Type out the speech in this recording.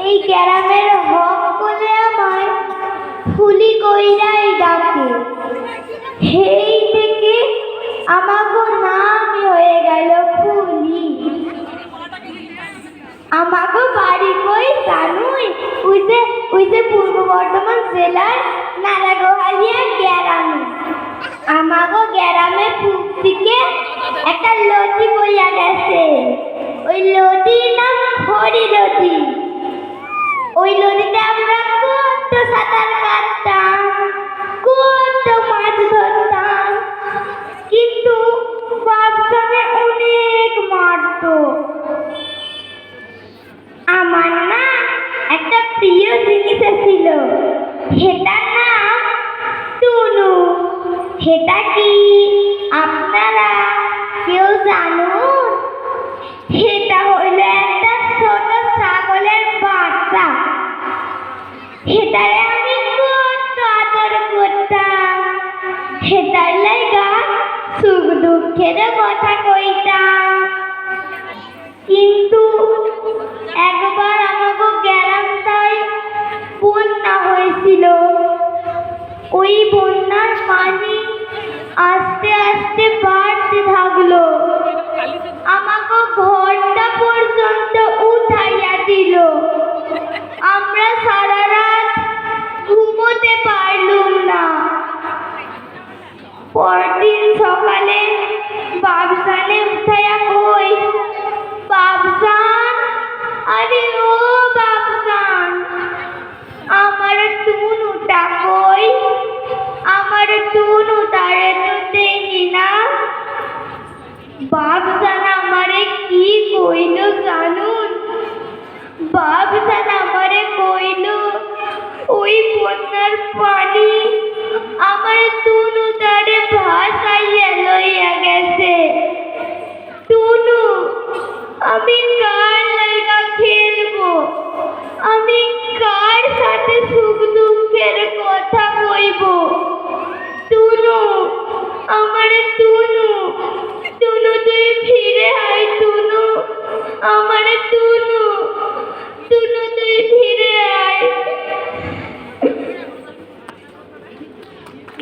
এই গ্রামের হক বলে আমায় ফুলি কইরাই ডাকে। সেই থেকে আমাগো নামই হয়ে গেল ফুলি। আমাগো বাড়ি কই জানুই? ওই যে পূর্ব বর্ধমান জেলার নারাগোহালিয়া গ্রামে। আমাগো গ্রামে পূব দিকে একটা নদী বইয়া গেছে। ওই নদীর নাম হরি নদী। ওই নদীতে আমরা কত সাঁতার কাটতাম, কত মাছ ধরতাম, কিন্তু বাপজানে অনেক মারতো। আমার না একটা প্রিয় জিনিস ছিল, সেটার নাম টুনু। সেটা কি আপনারা কেউ জানুন? সেটা হইল একটা ছোট ছাগলের বাচ্চা। সেটারে আমি কত আদর করতাম। সেটার লাইগা সুখ দুঃখের কথা কইতাম। কিন্তু একবার আমাগো গ্রামটায় বন্যা হয়েছিল। ওই বন্যার পানি আস্তে আস্তে বাড়তে থাকলো, আমাগো ঘরটা পর্যন্ত উঠাইয়া দিল। আমরা সারা রাত ঘুমোতে পারলুম না। পরদিন সকালে বাপজানে উঠাইয়া কই, বাপজান, আরে ও বাপজান, আমার টুনুটা কই? আমার টুনুটারে তো দেখি না। বাপজান আমারে কি কইল জানুন? বাপজান আমারে কইল, ওই বন্যার পানি আমার টুনুটারে ভাসাইয়া লইয়া গেছে। টুনু, আমি